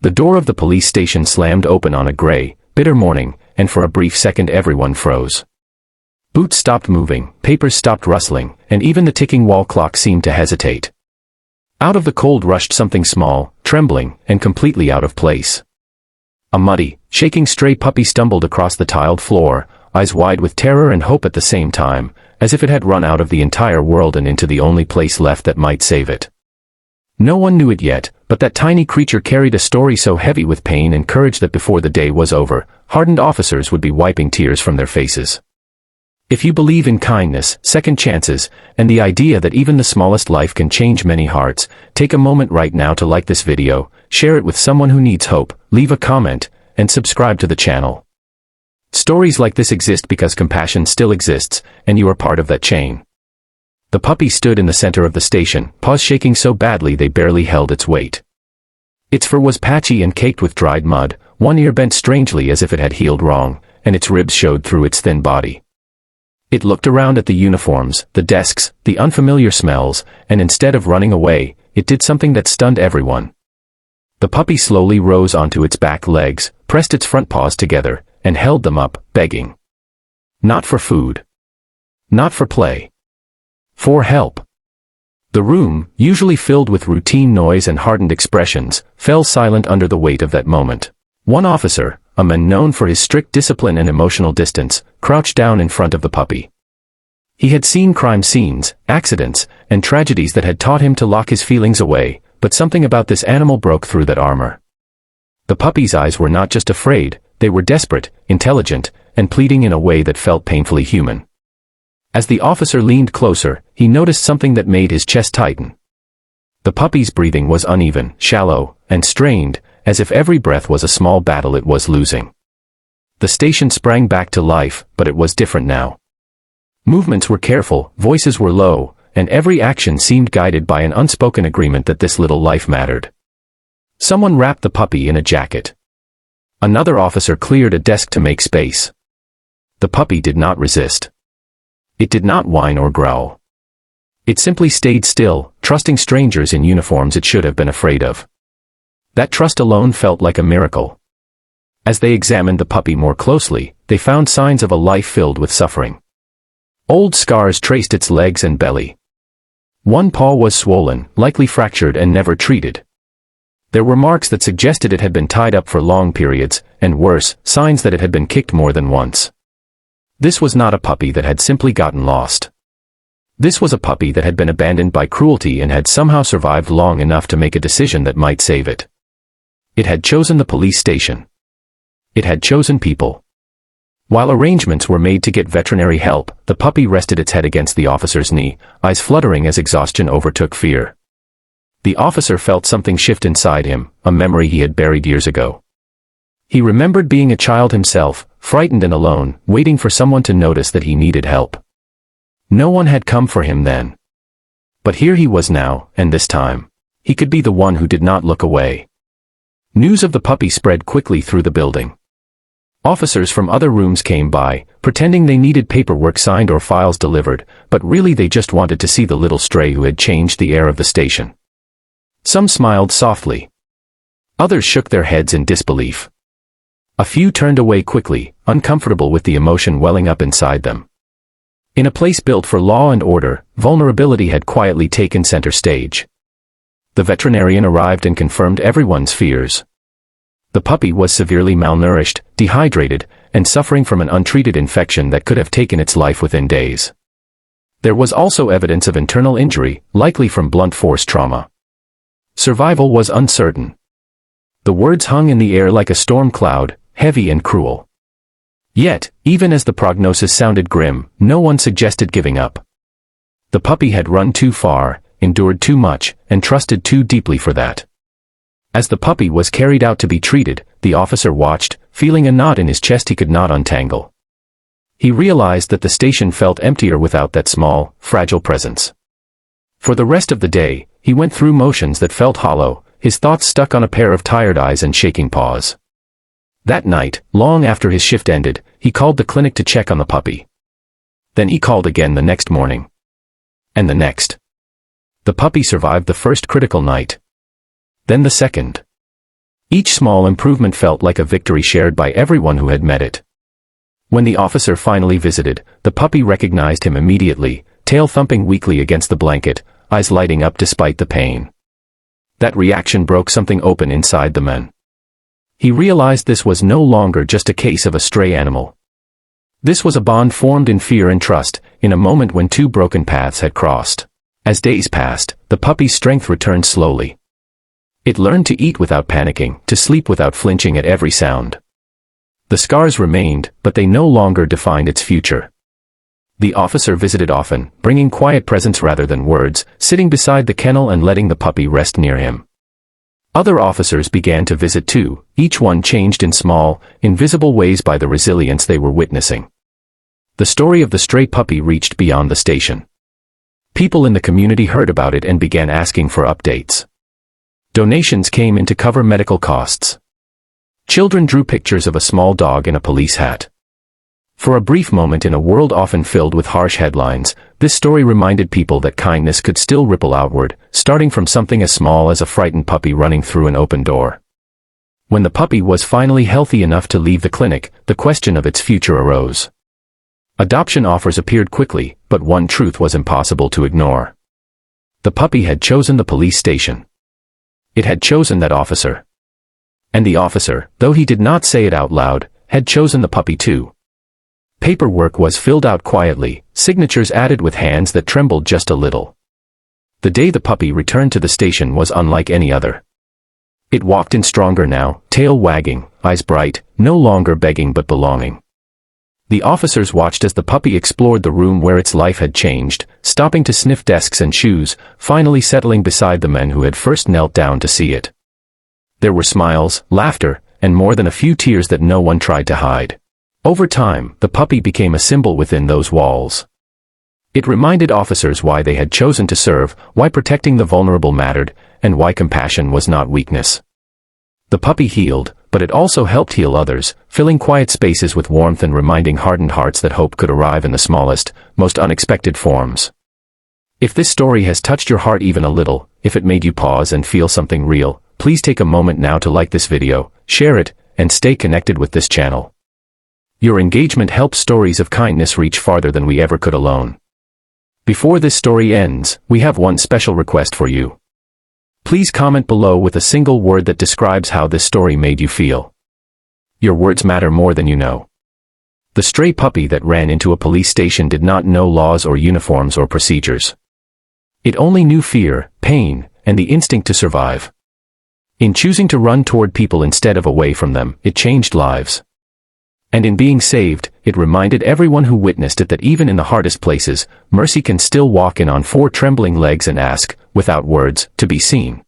The door of the police station slammed open on a gray, bitter morning, and for a brief second everyone froze. Boots stopped moving, papers stopped rustling, and even the ticking wall clock seemed to hesitate. Out of the cold rushed something small, trembling, and completely out of place. A muddy, shaking stray puppy stumbled across the tiled floor, eyes wide with terror and hope at the same time, as if it had run out of the entire world and into the only place left that might save it. No one knew it yet, but that tiny creature carried a story so heavy with pain and courage that before the day was over, hardened officers would be wiping tears from their faces. If you believe in kindness, second chances, and the idea that even the smallest life can change many hearts, take a moment right now to like this video, share it with someone who needs hope, leave a comment, and subscribe to the channel. Stories like this exist because compassion still exists, and you are part of that chain. The puppy stood in the center of the station, paws shaking so badly they barely held its weight. Its fur was patchy and caked with dried mud, one ear bent strangely as if it had healed wrong, and its ribs showed through its thin body. It looked around at the uniforms, the desks, the unfamiliar smells, and instead of running away, it did something that stunned everyone. The puppy slowly rose onto its back legs, pressed its front paws together, and held them up, begging. Not for food. Not for play. For help. The room, usually filled with routine noise and hardened expressions, fell silent under the weight of that moment. One officer, a man known for his strict discipline and emotional distance, crouched down in front of the puppy. He had seen crime scenes, accidents, and tragedies that had taught him to lock his feelings away, but something about this animal broke through that armor. The puppy's eyes were not just afraid, they were desperate, intelligent, and pleading in a way that felt painfully human. As the officer leaned closer, he noticed something that made his chest tighten. The puppy's breathing was uneven, shallow, and strained, as if every breath was a small battle it was losing. The station sprang back to life, but it was different now. Movements were careful, voices were low, and every action seemed guided by an unspoken agreement that this little life mattered. Someone wrapped the puppy in a jacket. Another officer cleared a desk to make space. The puppy did not resist. It did not whine or growl. It simply stayed still, trusting strangers in uniforms it should have been afraid of. That trust alone felt like a miracle. As they examined the puppy more closely, they found signs of a life filled with suffering. Old scars traced its legs and belly. One paw was swollen, likely fractured and never treated. There were marks that suggested it had been tied up for long periods, and worse, signs that it had been kicked more than once. This was not a puppy that had simply gotten lost. This was a puppy that had been abandoned by cruelty and had somehow survived long enough to make a decision that might save it. It had chosen the police station. It had chosen people. While arrangements were made to get veterinary help, the puppy rested its head against the officer's knee, eyes fluttering as exhaustion overtook fear. The officer felt something shift inside him, a memory he had buried years ago. He remembered being a child himself, frightened and alone, waiting for someone to notice that he needed help. No one had come for him then. But here he was now, and this time, he could be the one who did not look away. News of the puppy spread quickly through the building. Officers from other rooms came by, pretending they needed paperwork signed or files delivered, but really they just wanted to see the little stray who had changed the air of the station. Some smiled softly. Others shook their heads in disbelief. A few turned away quickly, uncomfortable with the emotion welling up inside them. In a place built for law and order, vulnerability had quietly taken center stage. The veterinarian arrived and confirmed everyone's fears. The puppy was severely malnourished, dehydrated, and suffering from an untreated infection that could have taken its life within days. There was also evidence of internal injury, likely from blunt force trauma. Survival was uncertain. The words hung in the air like a storm cloud, heavy and cruel. Yet, even as the prognosis sounded grim, no one suggested giving up. The puppy had run too far, endured too much, and trusted too deeply for that. As the puppy was carried out to be treated, the officer watched, feeling a knot in his chest he could not untangle. He realized that the station felt emptier without that small, fragile presence. For the rest of the day, he went through motions that felt hollow, his thoughts stuck on a pair of tired eyes and shaking paws. That night, long after his shift ended, he called the clinic to check on the puppy. Then he called again the next morning. And the next. The puppy survived the first critical night. Then the second. Each small improvement felt like a victory shared by everyone who had met it. When the officer finally visited, the puppy recognized him immediately, tail thumping weakly against the blanket, eyes lighting up despite the pain. That reaction broke something open inside the man. He realized this was no longer just a case of a stray animal. This was a bond formed in fear and trust, in a moment when two broken paths had crossed. As days passed, the puppy's strength returned slowly. It learned to eat without panicking, to sleep without flinching at every sound. The scars remained, but they no longer defined its future. The officer visited often, bringing quiet presence rather than words, sitting beside the kennel and letting the puppy rest near him. Other officers began to visit too, each one changed in small, invisible ways by the resilience they were witnessing. The story of the stray puppy reached beyond the station. People in the community heard about it and began asking for updates. Donations came in to cover medical costs. Children drew pictures of a small dog in a police hat. For a brief moment in a world often filled with harsh headlines, this story reminded people that kindness could still ripple outward, starting from something as small as a frightened puppy running through an open door. When the puppy was finally healthy enough to leave the clinic, the question of its future arose. Adoption offers appeared quickly, but one truth was impossible to ignore. The puppy had chosen the police station. It had chosen that officer. And the officer, though he did not say it out loud, had chosen the puppy too. Paperwork was filled out quietly, signatures added with hands that trembled just a little. The day the puppy returned to the station was unlike any other. It walked in stronger now, tail wagging, eyes bright, no longer begging but belonging. The officers watched as the puppy explored the room where its life had changed, stopping to sniff desks and shoes, finally settling beside the men who had first knelt down to see it. There were smiles, laughter, and more than a few tears that no one tried to hide. Over time, the puppy became a symbol within those walls. It reminded officers why they had chosen to serve, why protecting the vulnerable mattered, and why compassion was not weakness. The puppy healed, but it also helped heal others, filling quiet spaces with warmth and reminding hardened hearts that hope could arrive in the smallest, most unexpected forms. If this story has touched your heart even a little, if it made you pause and feel something real, please take a moment now to like this video, share it, and stay connected with this channel. Your engagement helps stories of kindness reach farther than we ever could alone. Before this story ends, we have one special request for you. Please comment below with a single word that describes how this story made you feel. Your words matter more than you know. The stray puppy that ran into a police station did not know laws or uniforms or procedures. It only knew fear, pain, and the instinct to survive. In choosing to run toward people instead of away from them, it changed lives. And in being saved, it reminded everyone who witnessed it that even in the hardest places, mercy can still walk in on four trembling legs and ask, without words, to be seen.